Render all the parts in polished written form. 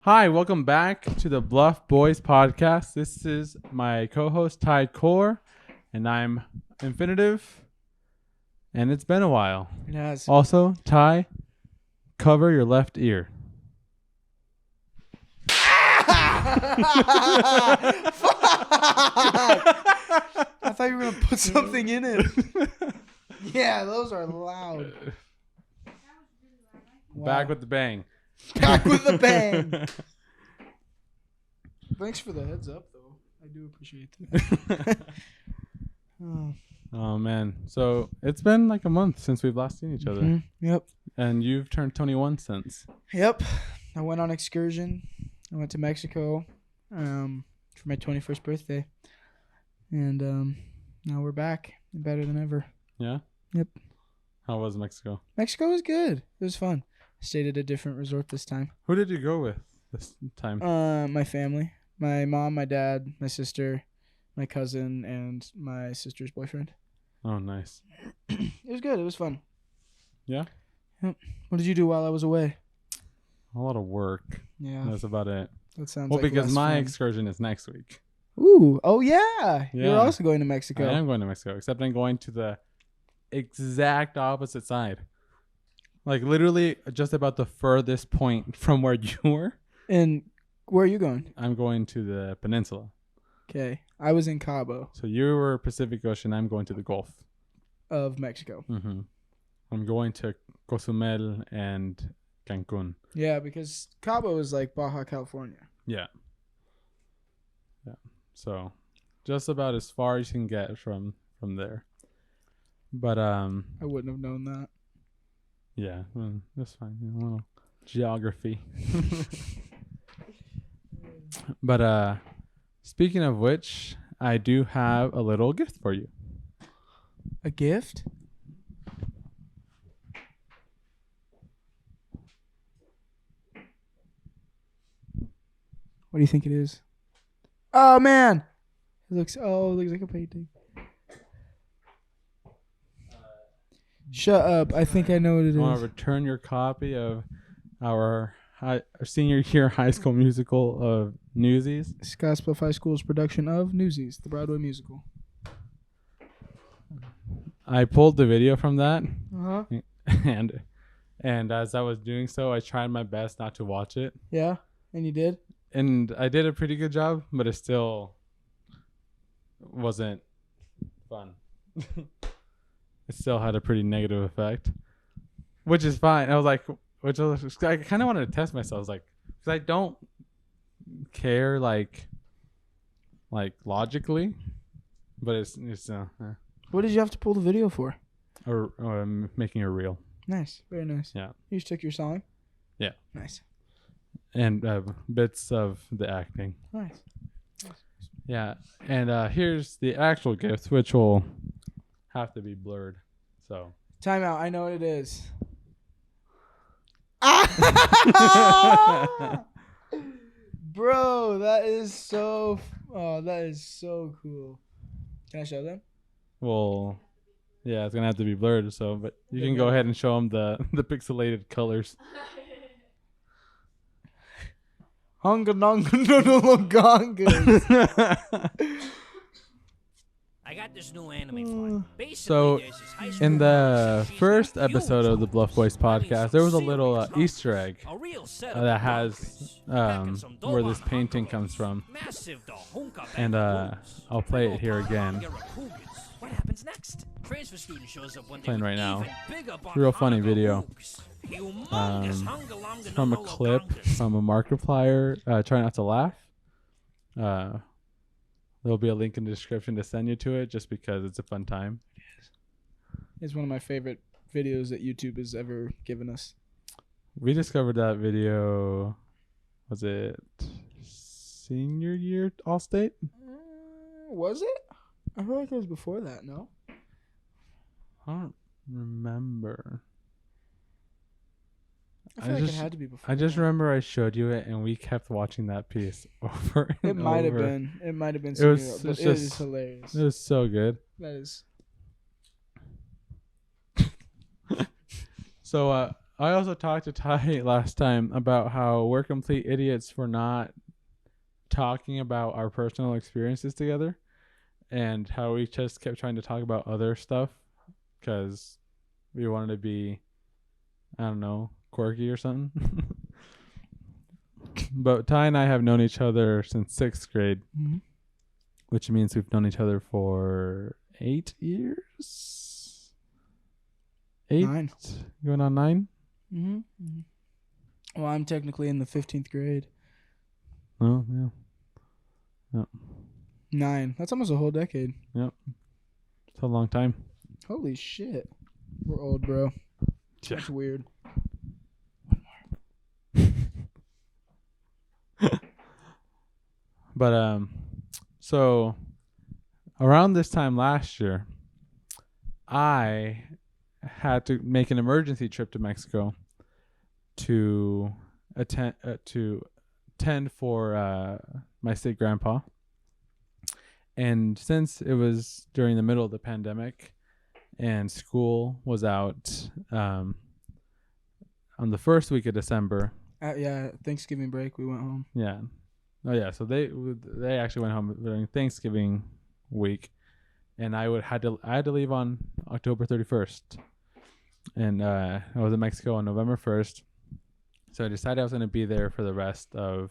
Hi, welcome back to the Bluff Boys podcast. This is my co-host Ty Core, and I'm Infinitive, and it's been a while. It has. Also, Ty, cover your left ear. I thought you were gonna put something in it. Yeah, those are loud. Wow. Back with the bang. Back with the bang. Thanks for the heads up, though. I do appreciate that. Oh man, so it's been like a month since we've last seen each other. Mm-hmm. Yep. And you've turned 21 since. Yep. I went on excursion. I went to Mexico for my 21st birthday. And now we're back. Better than ever. Yeah? Yep. How was Mexico? Mexico was good. It was fun. I stayed at a different resort this time. Who did you go with this time? My family. My mom, my dad, my sister, my cousin, and my sister's boyfriend. Oh, nice. It was good. It was fun. Yeah? Yep. What did you do while I was away? A lot of work. Yeah. That's about it. That sounds Well, like because less my fun. excursion is next week. Ooh. Oh, yeah. You're Yeah. also going to Mexico. I am going to Mexico, except I'm going to the exact opposite side. Like literally just about the furthest point from where you were. And where are you going? I'm going to the peninsula. Okay. I was in Cabo So you were Pacific Ocean. I'm going to the Gulf. of Mexico. Mm-hmm. I'm going to Cozumel and Cancun. Yeah, because Cabo is like Baja California. Yeah. Yeah. So just about as far as you can get from there. But I wouldn't have known that. yeah, that's fine. A little geography. But speaking of which, I do have a little gift for you. A gift? What do you think it is? Oh, man. It looks like a painting. Shut up. I think I know what it I want is. to return your copy of our senior year high school musical of Newsies. Scottsbluff High School's production of Newsies, the Broadway musical. I pulled the video from that, Uh-huh. and as I was doing so, I tried my best not to watch it. Yeah? And you did? And I did a pretty good job, but it still wasn't fun. It still had a pretty negative effect, which is fine. I kind of wanted to test myself. I was like, because I don't care like logically, but it's What did you have to pull the video for? or making a reel. Nice. Very nice. Yeah. You just took your song? Yeah. Nice. And bits of the acting. Nice. Yeah, and here's the actual gift, which will have to be blurred. So Time out. I know what it is. Bro, that is so cool. Can I show them? well, yeah, it's gonna have to be blurred. So, but you can go ahead and show them the pixelated colors. Hunga nonga no no no gongas. I got this new anime file. Basically, So, there's this high school in the she's first got episode of the Bluff Boys podcast, there was a little Easter egg a real set of that has packing some dough where on this the painting hunka comes from, massive the hunka and bag I'll play it here again. What happens next? Transfer student shows up one day Playing with right now. even bigger Real funny Hanukkah video. hooks. Humongous hunga longa It's from a nunga clip longas. from a Markiplier. Try not to laugh. There'll be a link in the description to send you to it, just because it's a fun time. It's one of my favorite videos that YouTube has ever given us. We discovered that video. Was it senior year All-State? Was it? I feel like it was before that, no? I don't remember. I feel like it had to be before. I just that. remember I showed you it, and we kept watching that piece over and It might have over. been. It might have been. It was- But it's it is just- hilarious. It was so good. That is. So I also talked to Ty last time about how we're complete idiots for not talking about our personal experiences together, and how we just kept trying to talk about other stuff because we wanted to be, I don't know, quirky or something. But Ty and I have known each other since 6th grade, which means we've known each other for 8 years. 8? 9. Going on 9? Well, I'm technically in the 15th grade. Oh, yeah. 9. That's almost a whole decade. Yep. It's a long time. Holy shit. We're old, bro. That's weird. But so around this time last year, I had to make an emergency trip to Mexico to attend for my sick grandpa. And since it was during the middle of the pandemic and school was out on the first week of December. Yeah, Thanksgiving break, we went home. Yeah. Oh yeah, so they actually went home during Thanksgiving week, and I had to leave on October 31st, and I was in Mexico on November 1st, so I decided I was going to be there for the rest of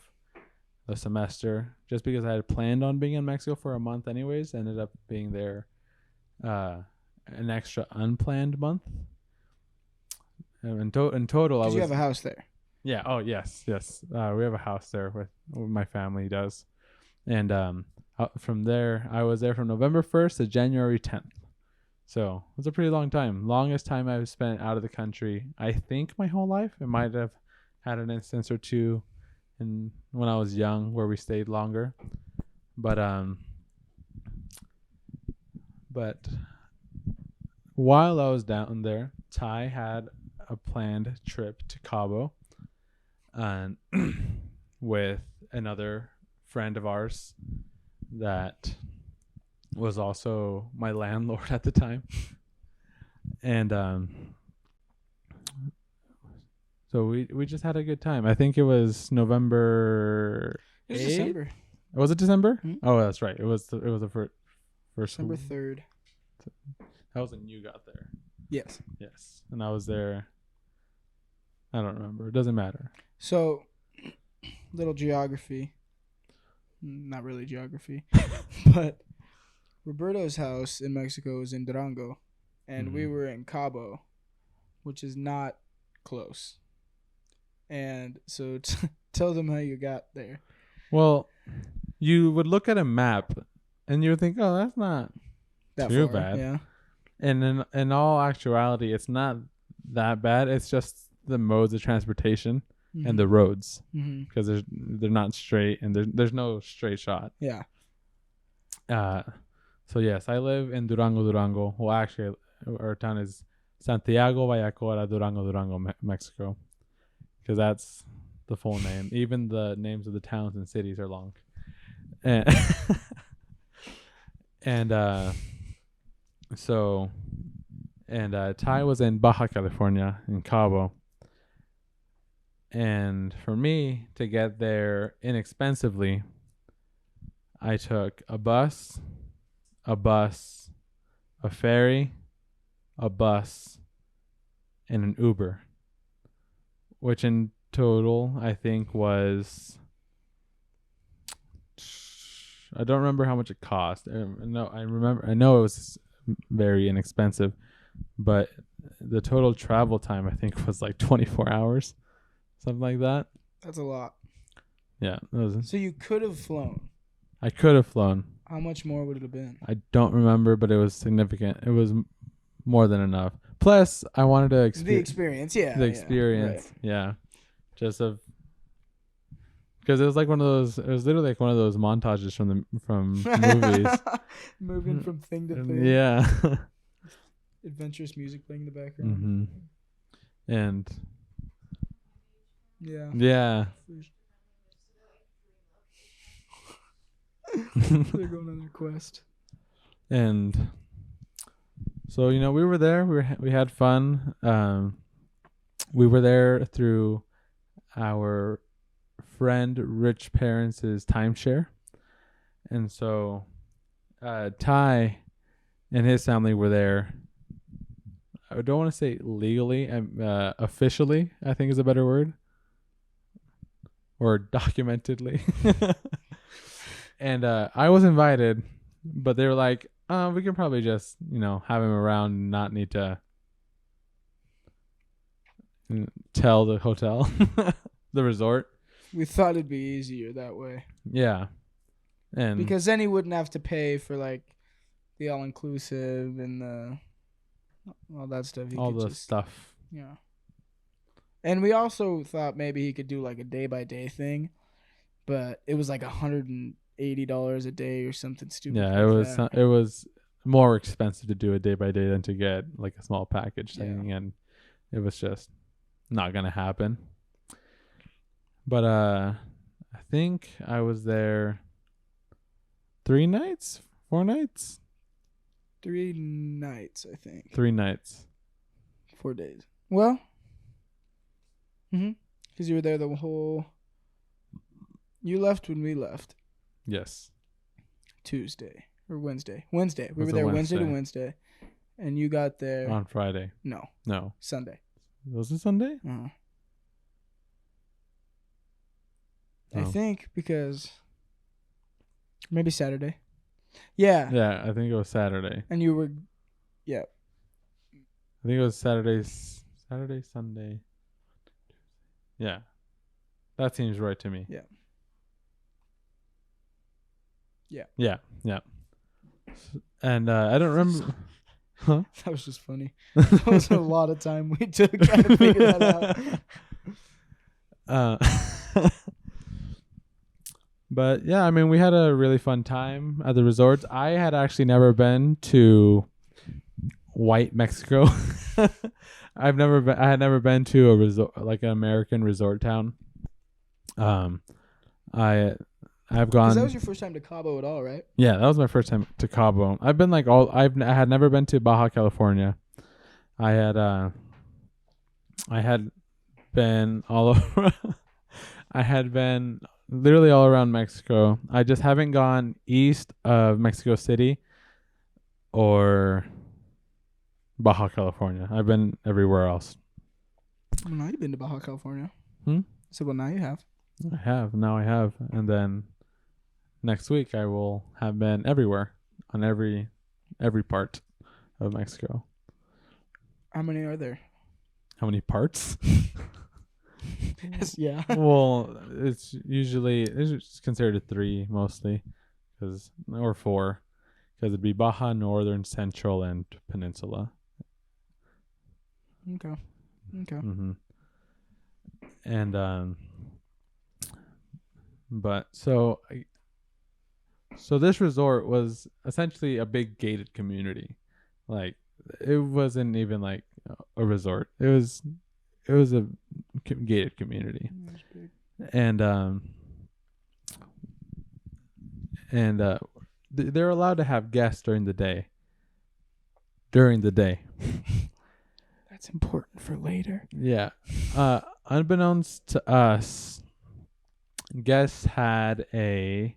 the semester, just because I had planned on being in Mexico for a month anyways. Ended up being there an extra unplanned month. In total, I was. You have a house there. Yeah. Oh, yes. We have a house there with my family does, and from there, I was there from November 1st to January 10th. So it was a pretty long time. Longest time I've spent out of the country, I think, my whole life. It might have had an instance or two, when I was young, where we stayed longer, but while I was down there, Ty had a planned trip to Cabo. And with another friend of ours that was also my landlord at the time. And so we just had a good time. I think it was November 8th? It was December. Was it December? Mm-hmm. Oh, that's right. It was the first December 3rd. That was when you got there. Yes. And I was there. I don't remember. It doesn't matter. So, little geography. Not really geography. But Roberto's house in Mexico is in Durango. And we were in Cabo, which is not close. And so tell them how you got there. Well, you would look at a map and you would think, oh, that's not too bad. Yeah. And in all actuality, it's not that bad. It's just the modes of transportation and the roads, because they're not straight, and there's no straight shot. Yeah. So yes, I live in Durango. Well, actually, our town is Santiago Vallacora, Durango, Mexico, because that's the full name. Even the names of the towns and cities are long. And Ty was in Baja California, in Cabo. And for me to get there inexpensively, I took a bus, a ferry, a bus, and an Uber, which in total I think was, I don't remember how much it cost. I know it was very inexpensive, but the total travel time I think was like 24 hours. Something like that. That's a lot. Yeah. So you could have flown. I could have flown. How much more would it have been? I don't remember, but it was significant. It was more than enough. Plus, I wanted to the experience. Yeah. The experience. Right. Yeah. Just because it was like one of those. It was literally like one of those montages from movies. Moving from thing to thing. Yeah. Adventurous music playing in the background. Mm-hmm. And. Yeah. Yeah. They're going on their quest. And so, we were there. We had fun. we were there through our friend Rich Parents' timeshare. And so Ty and his family were there. I don't want to say legally, officially, I think is a better word. Or documentedly. And I was invited, but they were like, we can probably just, have him around and not need to tell the hotel, the resort. We thought it'd be easier that way. Yeah. And because then he wouldn't have to pay for like the all inclusive and all that stuff. He all could the just, stuff. Yeah. And we also thought maybe he could do like a day by day thing, but it was like $180 a day or something stupid. Yeah, it was more expensive to do a day by day than to get like a small package thing, and it was just not gonna happen. But I think I was there 3 nights, 4 nights, 3 nights, I think. 3 nights, 4 days. Well, because you were there the whole. You left when we left. Yes. Tuesday or Wednesday. Wednesday. We were there Wednesday to Wednesday, and you got there on Friday. No. Sunday. Was it Sunday? Oh. Oh. I think because maybe Saturday. Yeah. Yeah, I think it was Saturday. And you were, yeah. I think it was Saturday, Sunday. Yeah. That seems right to me. Yeah. Yeah. And I don't remember. Huh? That was just funny. That was a lot of time we took trying to figure that out. But yeah, I mean, we had a really fun time at the resorts. I had actually never been to White Mexico. I had never been to a resort, like an American resort town. I've gone. 'Cause that was your first time to Cabo at all, right? Yeah, that was my first time to Cabo. I've been I had never been to Baja California. I had been all over. I had been literally all around Mexico. I just haven't gone east of Mexico City or Baja California. I've been everywhere else. Well, now you've been to Baja California. So well, now you have. Now I have. And then next week I will have been everywhere on every part of Mexico. How many are there? How many parts? Yeah. Well, it's considered 3 mostly, or 4, because it'd be Baja, Northern, Central, and Peninsula. Okay. Mm-hmm. And but so this resort was essentially a big gated community. Like, it wasn't even like a resort. It was a gated community. And they're allowed to have guests during the day. That's important for later. Yeah. Unbeknownst to us, guests had a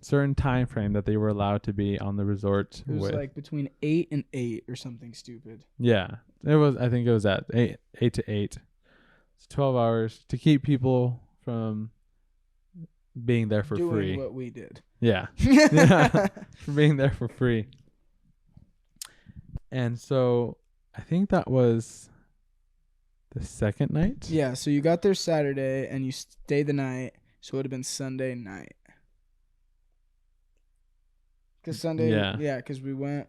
certain time frame that they were allowed to be on the resort. It was like between 8 and 8 or something stupid. Yeah. I think it was at 8 to 8. It's 12 hours to keep people from being there for free. Doing what we did. Yeah. Yeah. Being there for free. And so I think that was the second night. Yeah, so you got there Saturday and you stayed the night, so it would have been Sunday night. Because Sunday, because we went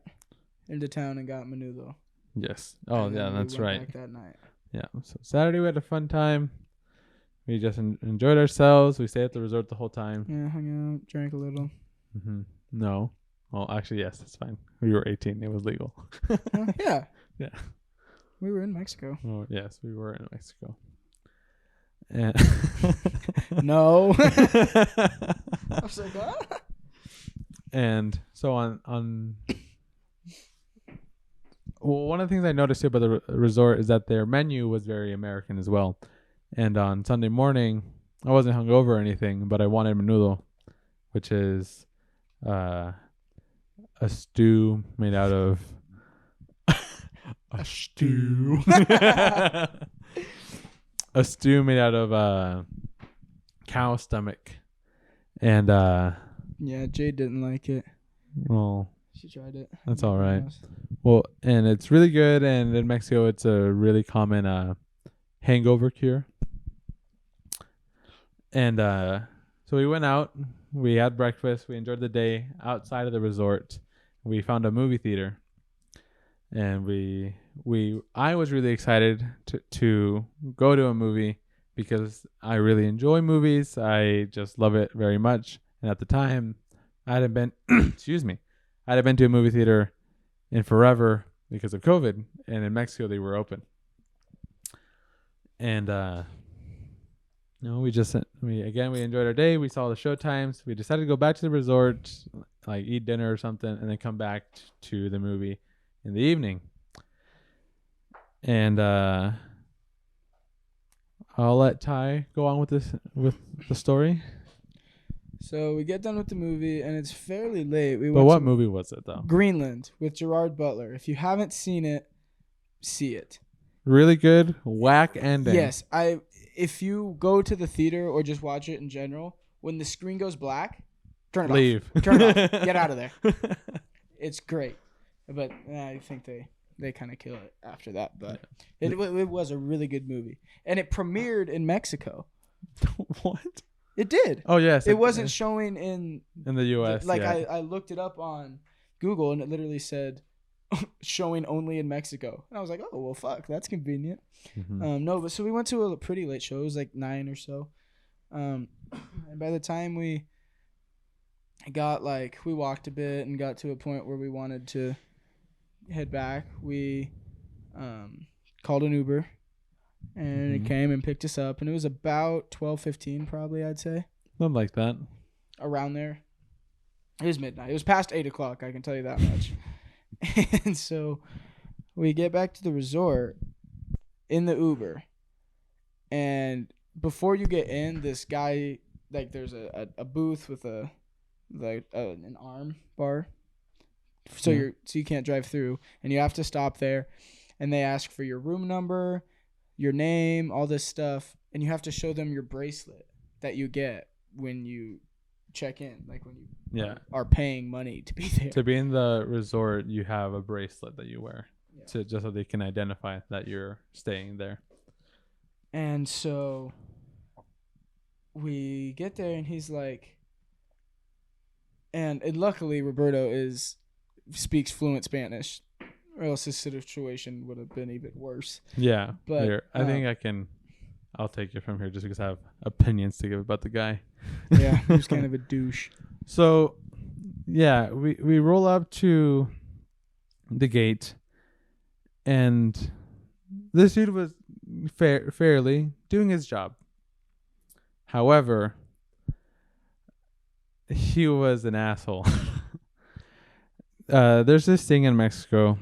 into town and got menudo. Yes. Oh, yeah, that's right. Back that night. Yeah. So Saturday we had a fun time. We just enjoyed ourselves. We stayed at the resort the whole time. Yeah, hung out, drank a little. Mm-hmm. No. Well, actually, yes, that's fine. We were 18. It was legal. Yeah. Yeah. We were in Mexico. Oh, yes, we were in Mexico. And No. I was like, what? And so on well, one of the things I noticed here about the resort is that their menu was very American as well. And on Sunday morning, I wasn't hungover or anything, but I wanted menudo, which is a stew made out of a stew. A stew made out of cow stomach. And Yeah, Jade didn't like it. well, She tried it. that's all right. Well, and it's really good, and in Mexico it's a really common hangover cure. And so we went out, we had breakfast, we enjoyed the day outside of the resort. We found a movie theater, and I was really excited to go to a movie because I really enjoy movies. I just love it very much. And at the time, I hadn't been excuse me, I hadn't been to a movie theater in forever because of COVID, and in Mexico they were open. And we enjoyed our day. We saw the show times. We decided to go back to the resort, like eat dinner or something, and then come back to the movie in the evening. And I'll let Ty go on with the story. So we get done with the movie, and it's fairly late. But what movie was it, though? Greenland with Gerard Butler. If you haven't seen it, see it. Really good, whack ending. Yes, if you go to the theater or just watch it in general, when the screen goes black, turn it Leave. off. Turn it off. Get out of there. It's great. But I think they kind of kill it after that. But it was a really good movie. And it premiered in Mexico. What? It did. Oh, yes. It wasn't showing in the U.S. Like, yeah. I looked it up on Google, and it literally said showing only in Mexico. And I was like, oh, well, fuck. That's convenient. Mm-hmm. No, but so we went to a pretty late show. It was like 9 or so. And by the time we walked a bit and got to a point where we wanted to head back, we called an Uber, and it came and picked us up, and it was about 12:15 probably, I'd say. Something like that. Around there. It was midnight. It was past 8 o'clock, I can tell you that much. And so we get back to the resort in the Uber, and before you get in, this guy, like, there's a booth with an arm bar, so you can't drive through, and you have to stop there, and they ask for your room number, your name, all this stuff, and you have to show them your bracelet that you get when you check in, like when you are paying money to be there. To be in the resort, you have a bracelet that you wear, just so they can identify that you're staying there. And so we get there, and he's like, and luckily Roberto speaks fluent Spanish, or else his situation would have been even worse. Yeah, but here, I think I'll take it from here just because I have opinions to give about the guy. Yeah, he was kind of a douche. So, yeah, we roll up to the gate, and this dude was fairly doing his job. However, he was an asshole. There's this thing in Mexico,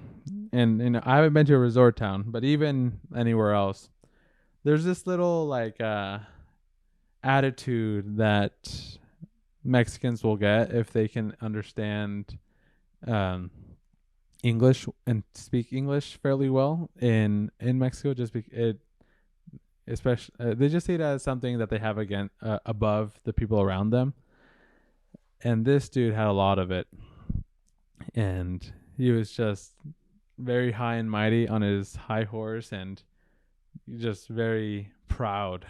and I haven't been to a resort town, but even anywhere else, there's this little attitude that Mexicans will get if they can understand English and speak English fairly well in Mexico. Especially they just see it as something that they have above the people around them, and this dude had a lot of it, and he was just very high and mighty on his high horse and just very proud.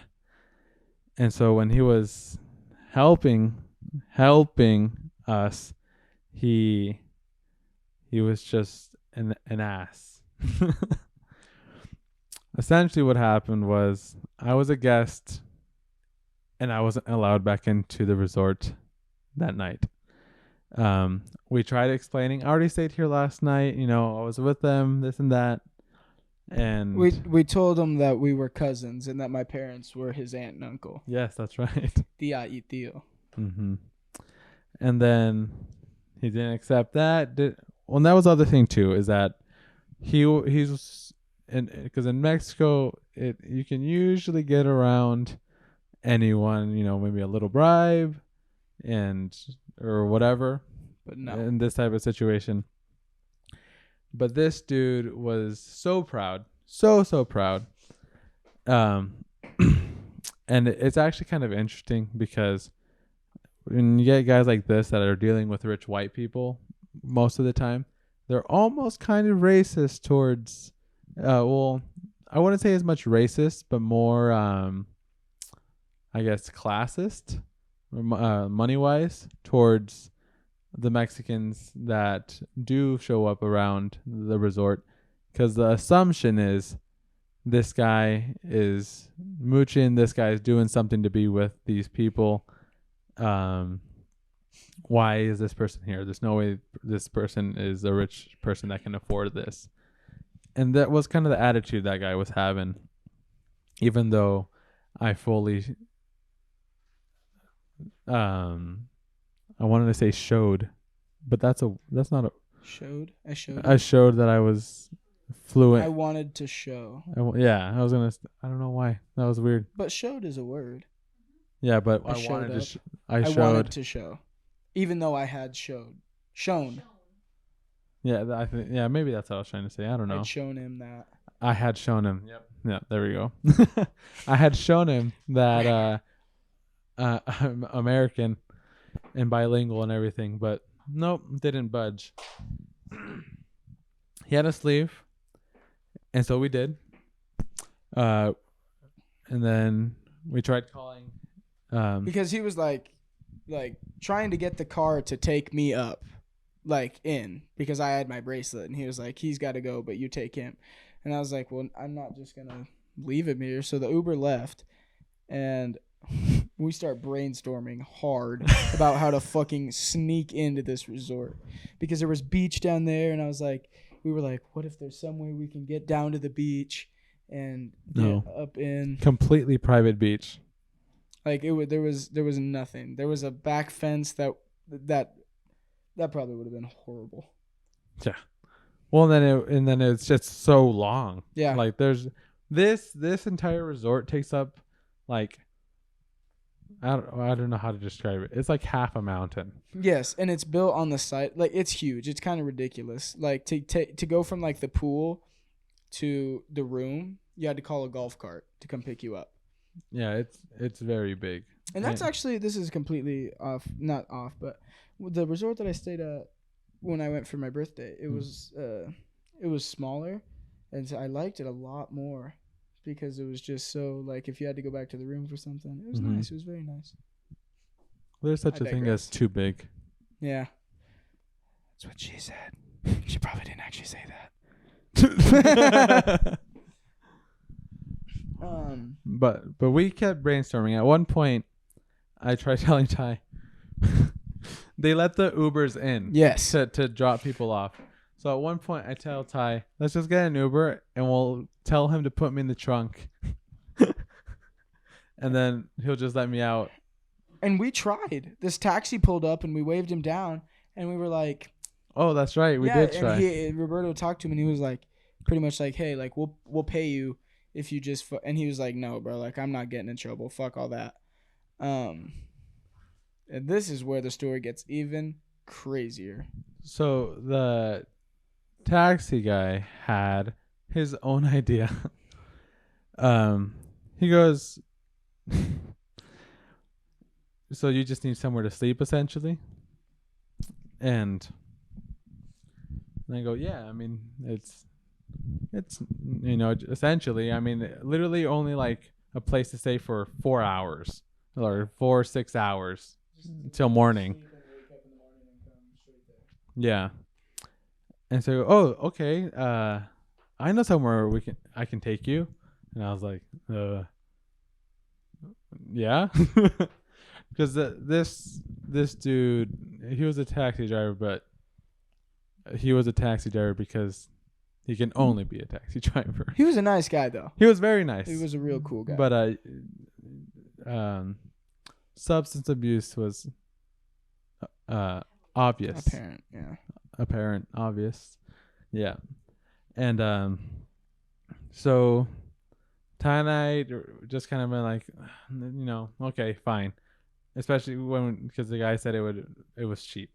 And so when he was helping us, he was just an ass. Essentially what happened was I was a guest and I wasn't allowed back into the resort that night. We tried explaining, I already stayed here last night, I was with them, this and that. And we told him that we were cousins and that my parents were his aunt and uncle. Yes, that's right. Tía y tío. Mm-hmm. And then he didn't accept that. And that was the other thing too, is that he's because in Mexico you can usually get around anyone, maybe a little bribe and or whatever But no. in this type of situation. But this dude was so proud, so proud. And it's actually kind of interesting because when you get guys like this that are dealing with rich white people most of the time, they're almost kind of racist towards, well, I wouldn't say as much racist, but more, I guess, classist, money-wise, towards the Mexicans that do show up around the resort. Because the assumption is this guy is mooching, this guy is doing something to be with these people. Why is this person here? There's no way this person is a rich person that can afford this. And that was kind of the attitude that guy was having, even though I fully, I wanted to say showed, but that's not a Showed? I showed. I showed that I was fluent. I wanted to show. I don't know why. That was weird. But showed is a word. Yeah, but I I wanted showed to. up. I showed. wanted to show, even though I had shown. Yeah, I think. Yeah, maybe that's what I was trying to say. I don't know. I'd shown him that. I had shown him. Yep. Yeah, there we go. I had shown him that I'm American and bilingual and everything, but nope, didn't budge. He had us leave, and so we did. And then we tried calling. Because he was like trying to get the car to take me up, in, because I had my bracelet, and he was like, he's got to go, but you take him. And I was like, well, I'm not just gonna leave him here. So the Uber left, and we start brainstorming hard about how to fucking sneak into this resort, because there was beach down there, and we were like, what if there's some way we can get down to the beach and get up in completely private beach. There was nothing. There was a back fence that probably would have been horrible. Yeah. Well, and then it's just so long. Yeah. Like there's this entire resort takes up like I don't know how to describe it. It's like half a mountain. Yes, and it's built on the site. Like it's huge. It's kind of ridiculous. Like to go from like the pool to the room, you had to call a golf cart to come pick you up. Yeah, it's very big. And that's actually, this is completely not off, but the resort that I stayed at when I went for my birthday, it was smaller, and so I liked it a lot more because it was just so, like, if you had to go back to the room for something, it was nice. It was very nice. There's such a thing as too big. Yeah. That's what she said. She probably didn't actually say that. But we kept brainstorming. At one point, I tried telling Ty, they let the Ubers in. Yes. To drop people off. So at one point, I tell Ty, let's just get an Uber and we'll tell him to put me in the trunk. And then he'll just let me out. And we tried. This taxi pulled up and we waved him down, and we were like, oh, that's right. We did try. And Roberto talked to him, and he was like, pretty much like, hey, like, we'll pay you if you just and he was like, no, bro, like, I'm not getting in trouble. Fuck all that. And this is where the story gets even crazier. So the taxi guy had his own idea. He goes, so you just need somewhere to sleep, essentially? And I go, yeah, I mean, it's essentially, I mean, literally only like a place to stay for 4 hours or 6 hours until morning. Yeah. And so, oh, okay. I know somewhere I can take you. And I was like, yeah. Because this dude, he was a taxi driver, but he was a taxi driver because he can only be a taxi driver. He was a nice guy, though. He was very nice. He was a real cool guy. But substance abuse was obvious. Apparent, yeah. Apparent, obvious. Yeah. And so Ty and I just kind of been like, okay, fine. Especially because the guy said it was cheap,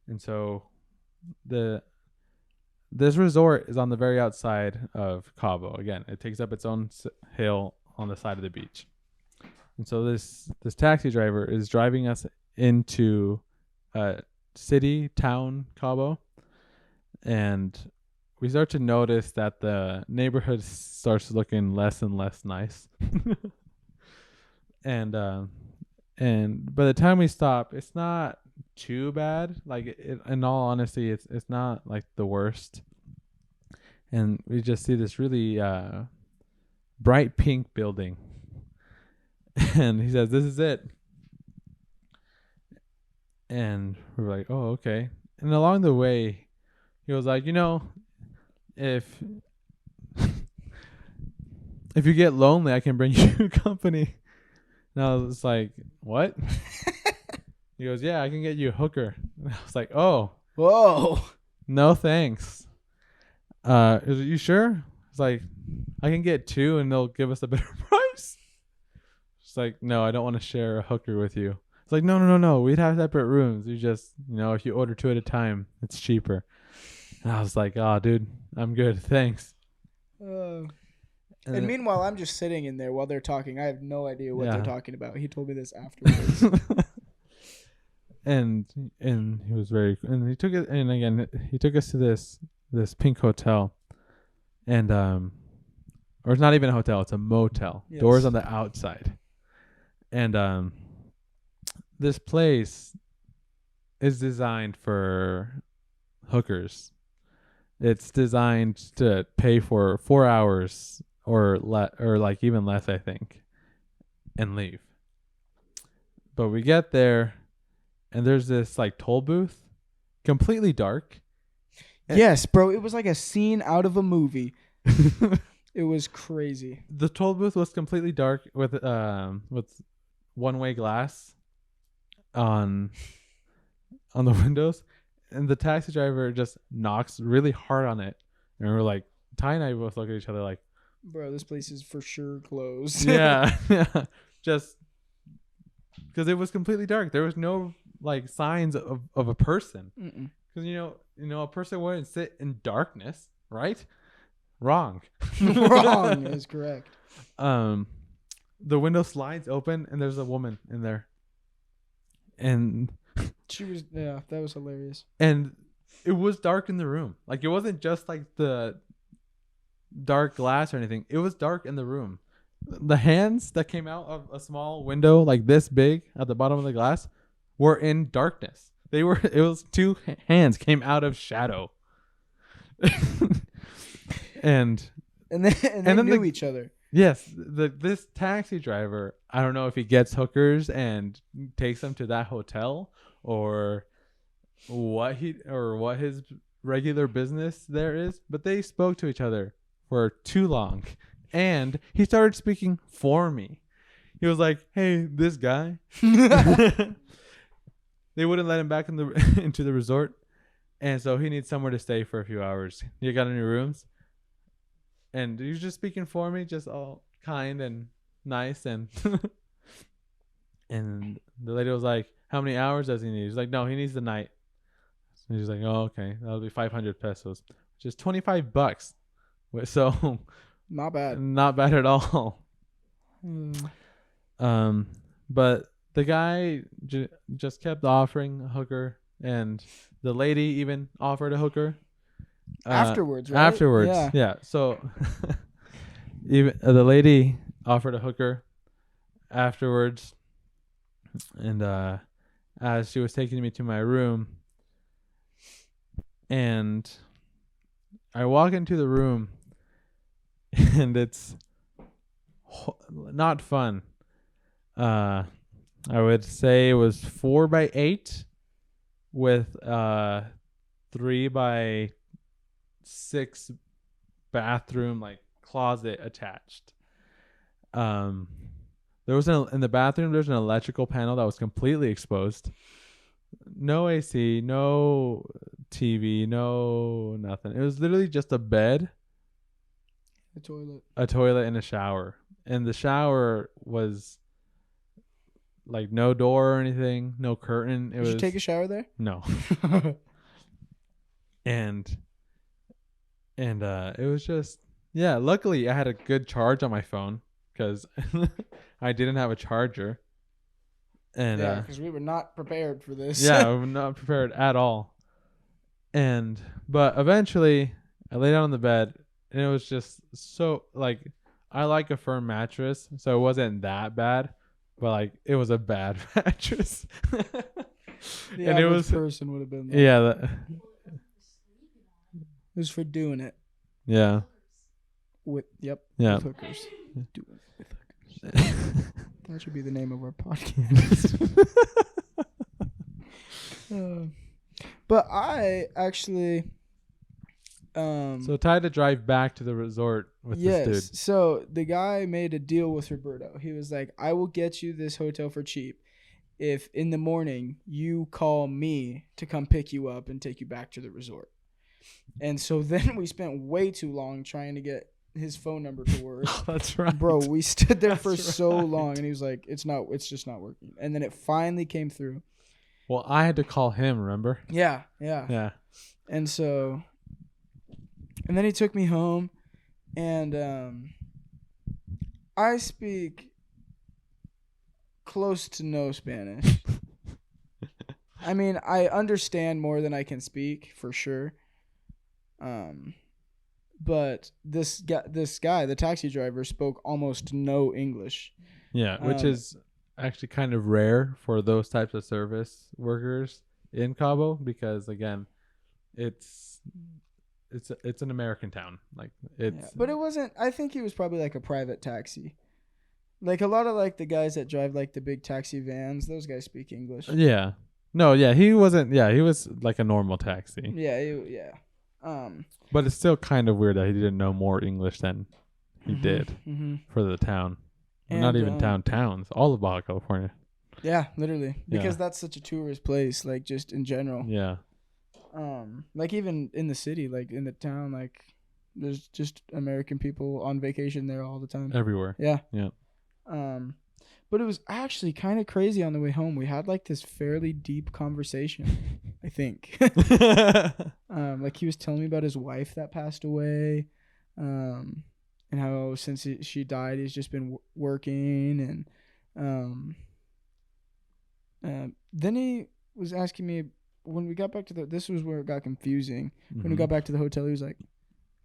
and so this resort is on the very outside of Cabo. Again, it takes up its own hill on the side of the beach. And so this taxi driver is driving us into town Cabo, and we start to notice that the neighborhood starts looking less and less nice. and by the time we stop, it's not too bad. Like in all honesty, it's not like the worst. And we just see this really bright pink building. And he says, "This is it." And we're like, "Oh, okay." And along the way, he was like, if if you get lonely, I can bring you company. And I was like, "What?" He goes, "Yeah, I can get you a hooker." And I was like, "Oh, Whoa. no thanks." Is it, you sure? It's like, "I can get 2 and they'll give us a better price." It's like, "No, I don't want to share a hooker with you." It's like, no. We'd have separate rooms. You just, if you order 2 at a time, it's cheaper. And I was like, "Oh, dude, I'm good. Thanks." And then, meanwhile, I'm just sitting in there while they're talking. I have no idea what they're Yeah. talking about. He told me this afterwards. and he was and he took it, and again, he took us to this pink hotel. And or it's not even a hotel, it's a motel. Yes. Doors on the outside. And this place is designed for hookers. It's designed to pay for 4 hours or like even less, I think, and leave. But we get there, and there's this like toll booth, completely dark. Yes, bro. It was like a scene out of a movie. It was crazy. The toll booth was completely dark with one-way glass on the windows, and the taxi driver just knocks really hard on it, and we're like, Ty and I both look at each other like, Bro, this place is for sure closed. yeah, just because it was completely dark. There was no like signs of a person, because a person wouldn't sit in darkness, right? Wrong. Wrong is correct. The window slides open and there's a woman in there, and that was hilarious. And it was dark in the room. Like, it wasn't just like the dark glass or anything. It was dark in the room. The hands that came out of a small window like this big at the bottom of the glass were in darkness. It was 2 hands came out of shadow. and they knew each other. Yes, this taxi driver, I don't know if he gets hookers and takes them to that hotel, or what his regular business there is, but they spoke to each other for too long, and he started speaking for me. He was like, "Hey, this guy." They wouldn't let him back into the resort, and so he needs somewhere to stay for a few hours. You got any rooms? And he was just speaking for me, just all kind and nice, and and the lady was like, "How many hours does he need?" He's like, "No, he needs the night." And he's like, "Oh, okay, that'll be 500 pesos, which is $25. So not bad, not bad at all." But the guy just kept offering a hooker, and the lady even offered a hooker. Afterwards, right? Afterwards, yeah. So even the lady offered a hooker afterwards, and as she was taking me to my room, and I walk into the room, and it's not fun. I would say it was 4x8 with 3x6 bathroom like closet attached. There was in the bathroom, there's an electrical panel that was completely exposed. No AC, no TV, no nothing. It was literally just a bed, The toilet. a toilet, and a shower. And the shower was like no door or anything, no curtain. It Did was you take a shower there? no. And it was just, yeah, luckily I had a good charge on my phone because I didn't have a charger. And Yeah, because we were not prepared for this. yeah, I'm not prepared at all. But eventually I lay down on the bed and it was just so like, I like a firm mattress, so it wasn't that bad, but like it was a bad mattress. The And it average was, person would have been like, yeah, it was for doing it yeah, with, yep, yeah. with hookers. Doing it with hookers. That should be the name of our podcast. But I actually, So Ty had to drive back to the resort with yes. this dude. So the guy made a deal with Roberto. He was like, I will get you this hotel for cheap if in the morning you call me to come pick you up and take you back to the resort. And so then we spent way too long trying to get his phone number to work. That's right. Bro, we stood there for That's so right. long and he was like, it's just not working. And then it finally came through. Well, I had to call him, remember? Yeah. Yeah. And so, and then he took me home, and I speak close to no Spanish. I mean, I understand more than I can speak, for sure. But this guy, the taxi driver, spoke almost no English. Yeah, which is actually kind of rare for those types of service workers in Cabo because, again, it's an American town. Like it's, but it wasn't. I think he was probably like a private taxi. Like a lot of like the guys that drive like the big taxi vans, those guys speak English. yeah. No, yeah, he wasn't. Yeah, he was like a normal taxi. Yeah, yeah. But it's still kind of weird that he didn't know more English than he did for the town. And, not even towns, all of Baja California. Yeah, literally, because Yeah. that's such a tourist place. Like just in general. Yeah. Like even in the city, like in the town, like there's just American people on vacation there all the time. Everywhere. Yeah. Yeah. But it was actually kind of crazy on the way home. We had like this fairly deep conversation, I think. Like he was telling me about his wife that passed away, and how since she died, he's just been working, and then he was asking me when we got back to this was where it got confusing. When we got back to the hotel, he was like,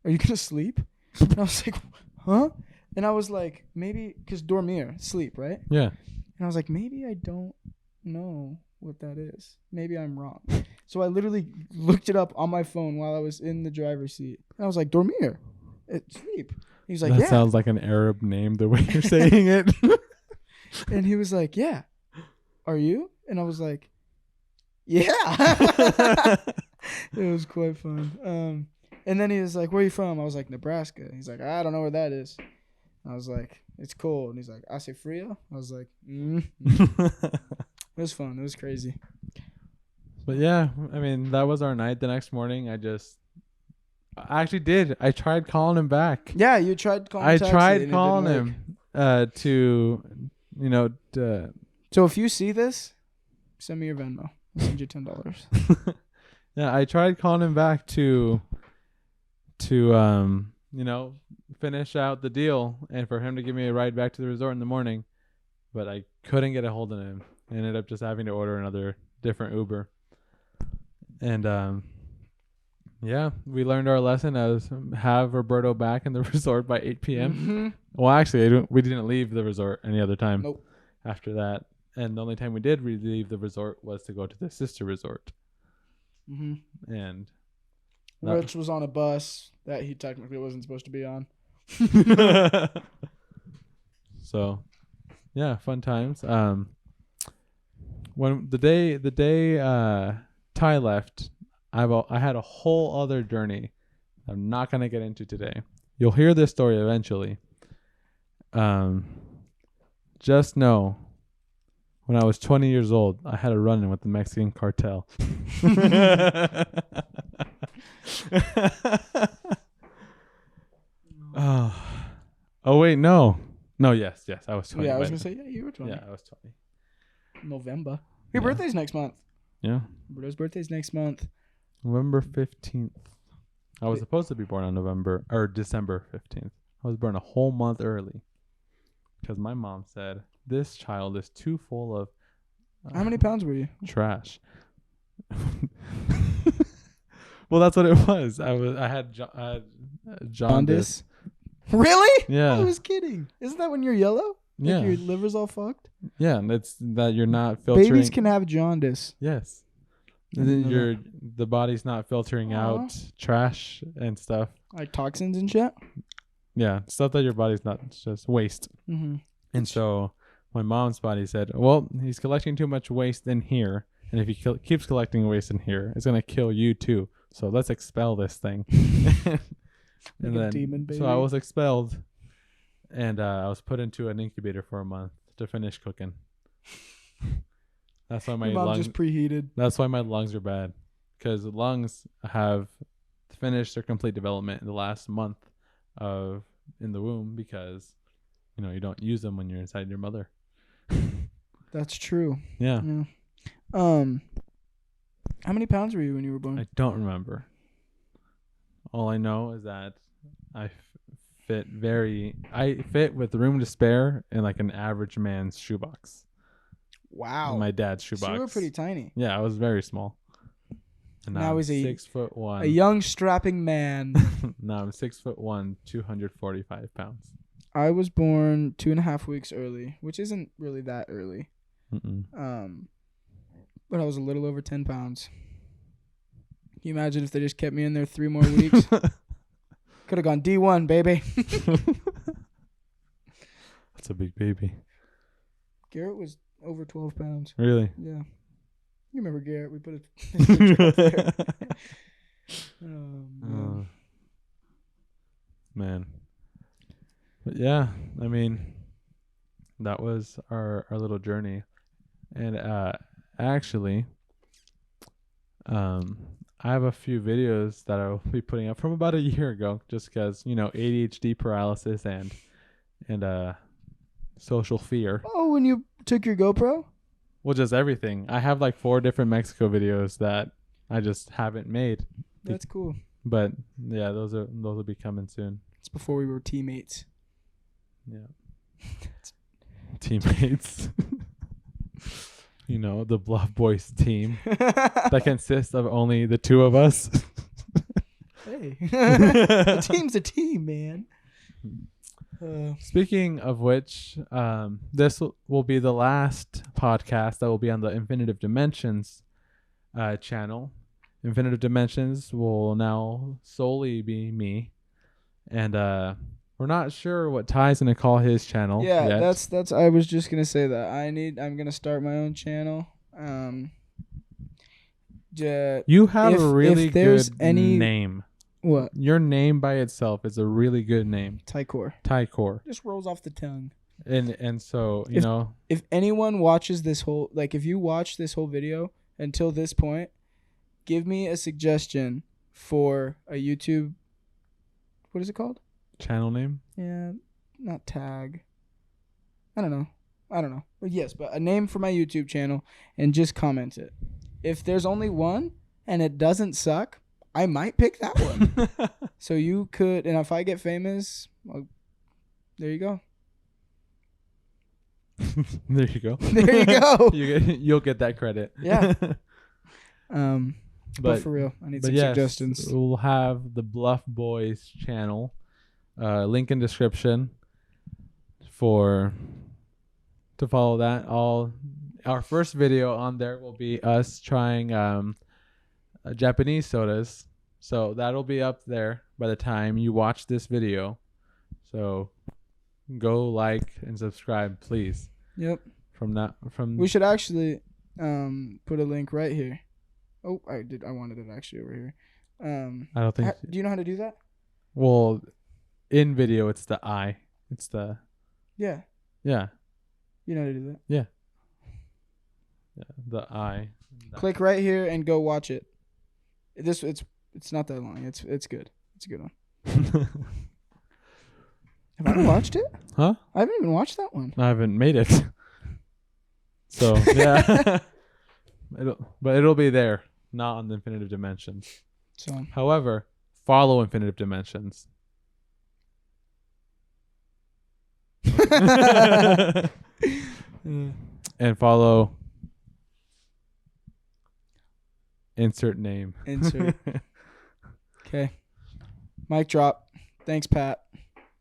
"Are you gonna sleep?" And I was like, "Huh?" And I was like, maybe, because dormir, sleep, right? Yeah. And I was like, maybe I don't know what that is. Maybe I'm wrong. So I literally looked it up on my phone while I was in the driver's seat. And I was like, dormir, it's sleep. He was like, that yeah. sounds like an Arab name the way you're saying it. And he was like, yeah. Are you? And I was like, yeah. It was quite fun. And then he was like, where are you from? I was like, Nebraska. He's like, I don't know where that is. I was like, it's cold. And he's like, hace frío? I was like, It was fun. It was crazy. But yeah, I mean, that was our night. The next morning, I actually did. I tried calling him back. Yeah, you tried calling I taxi tried and it calling didn't work. him So if you see this, send me your Venmo. I'll send you $10. yeah, I tried calling him back to finish out the deal and for him to give me a ride back to the resort in the morning, but I couldn't get a hold of him. I ended up just having to order another different Uber. And yeah, we learned our lesson as have Roberto back in the resort by 8 p.m. Mm-hmm. Well, actually, we didn't leave the resort any other time. Nope. After that, and the only time we did leave the resort was to go to the sister resort. Mm-hmm. And Which was on a bus that he technically wasn't supposed to be on. So, yeah, fun times. When the day Ty left, I had a whole other journey I'm not gonna get into today. You'll hear this story eventually. Just know when I was 20 years old, I had a run-in with the Mexican cartel. Oh wait, no. Yes, I was 20. Yeah, I was gonna say you were 20. Yeah, I was 20. November. Your Yeah. birthday's next month. Yeah. Roberto's birthday's next month. November 15th. I was supposed to be born on December 15th. I was born a whole month early because my mom said this child is too full of How many pounds were you? trash. Well, that's what it was. I had jaundice. Really? Yeah. I was kidding. Isn't that when you're yellow? Yeah. Like your liver's all fucked? Yeah, and it's that you're not filtering. Babies can have jaundice. Yes. I didn't know The body's not filtering out trash and stuff. Like toxins and shit? Yeah, stuff that your body's not, it's just waste. Mm-hmm. And so my mom's body said, well, he's collecting too much waste in here. And if he keeps collecting waste in here, it's going to kill you too. So let's expel this thing. And Like a demon baby. So I was expelled. And I was put into an incubator for a month to finish cooking. That's why my Your mom lungs just preheated. That's why my lungs are bad, because the lungs have finished their complete development in the last month in the womb, because you don't use them when you're inside your mother. That's true. Yeah. How many pounds were you when you were born? I don't remember. All I know is that I fit with room to spare in like an average man's shoebox. Wow. In my dad's shoebox. So you were pretty tiny. Yeah, I was very small. And now I'm he's 6'1". A young strapping man. Now I'm 6'1", 245 pounds. I was born 2.5 weeks early, which isn't really that early. Mm-mm. But I was a little over 10 pounds. Can you imagine if they just kept me in there 3 more weeks? Could have gone D1, baby. That's a big baby. Garrett was over 12 pounds. Really? Yeah. You remember Garrett? We put his picture up there. Man. But yeah, I mean, that was our little journey. And actually, I have a few videos that I'll be putting up from about a year ago, just because, ADHD paralysis and social fear. Oh, when you took your GoPro? Well, just everything. I have like 4 different Mexico videos that I just haven't made. That's cool. But yeah, those will be coming soon. It's before we were teammates. Yeah. Teammates. The Bluff Boys team that consists of only the 2 of us. Hey. A team's a team, man. Speaking of which, this will be the last podcast that will be on the Infinitive Dimensions channel. Infinitive Dimensions will now solely be me, and we're not sure what Ty's gonna call his channel. Yeah, yet. that's. I was just gonna say that I'm gonna start my own channel. You have a really if there's good any name. What? Your name by itself is a really good name. Tycor. Just rolls off the tongue. And so, if anyone watches this whole, if you watch this whole video until this point, give me a suggestion for a YouTube, what is it called? Channel name? Yeah, not tag. I don't know. But yes, but a name for my YouTube channel, and just comment it. If there's only one and it doesn't suck, I might pick that one. So you could, and if I get famous, there you go. There you go. There you go. You'll get that credit. Yeah. But for real, I need some suggestions. We'll have the Bluff Boys channel, link in description to follow that. Our first video on there will be us trying Japanese sodas, so that'll be up there by the time you watch this video. So go like and subscribe, please. Yep. We should actually put a link right here. Oh, I did. I wanted it actually over here. I don't think. Do you know how to do that? Well, in video, it's the I. It's the. Yeah. Yeah. You know how to do that? Yeah. the I. Click right here and go watch it. It's not that long. It's good. It's a good one. Have I watched it? Huh? I haven't even watched that one. I haven't made it. So yeah. It'll be there, not on the infinitive dimensions. So However, follow infinitive dimensions. And follow insert name. Insert. Okay. Mic drop. Thanks, Pat.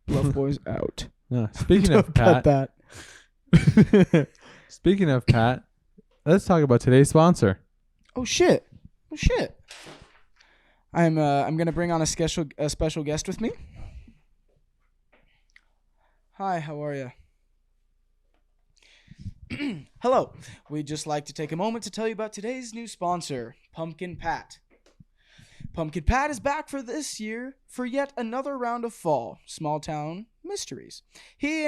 Bluff Boys out. Speaking of Cut Pat, that. speaking of Pat, let's talk about today's sponsor. Oh shit. I'm gonna bring on a special guest with me. Hi, how are you? Hello. We'd just like to take a moment to tell you about today's new sponsor, Pumpkin Pat. Pumpkin Pat is back for this year for yet another round of fall small town mysteries. He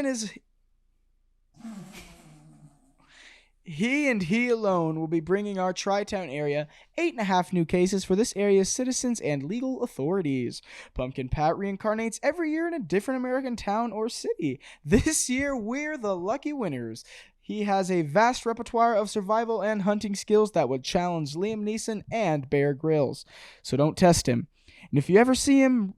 and he alone will be bringing our Tri-Town area 8.5 new cases for this area's citizens and legal authorities. Pumpkin Pat reincarnates every year in a different American town or city. This year, we're the lucky winners. He has a vast repertoire of survival and hunting skills that would challenge Liam Neeson and Bear Grylls. So don't test him. And if you ever see him,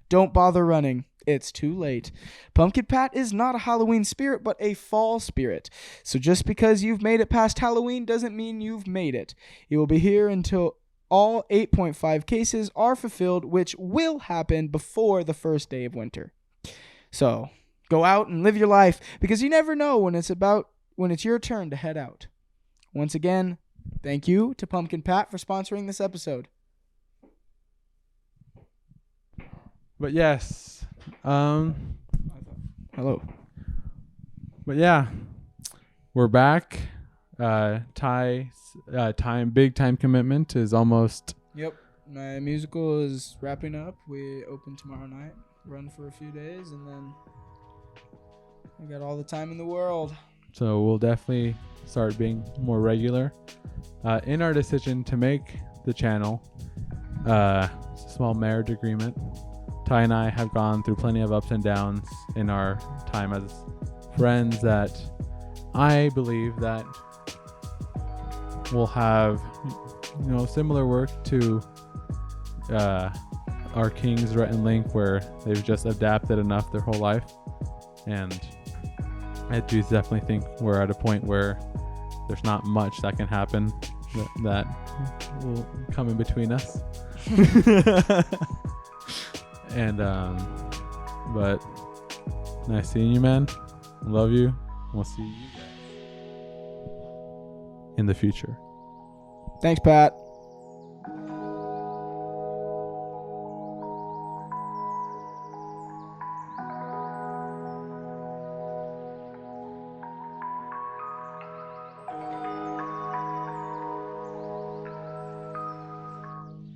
don't bother running. It's too late. Pumpkin Pat is not a Halloween spirit, but a fall spirit. So just because you've made it past Halloween doesn't mean you've made it. He will be here until all 8.5 cases are fulfilled, which will happen before the first day of winter. So go out and live your life, because you never know when it's your turn to head out. Once again, thank you to Pumpkin Pat for sponsoring this episode. But yes. Hello. But yeah, we're back. Big time commitment is almost. Yep. My musical is wrapping up. We open tomorrow night, run for a few days, and then we got all the time in the world. So we'll definitely start being more regular. In our decision to make the channel, it's a small marriage agreement. Ty and I have gone through plenty of ups and downs in our time as friends that I believe that we'll have, similar work to our Kings, Rhett and Link, where they've just adapted enough their whole life. And I do definitely think we're at a point where there's not much that can happen that will come in between us. And but nice seeing you, man. Love you. We'll see you guys in the future. Thanks, Pat.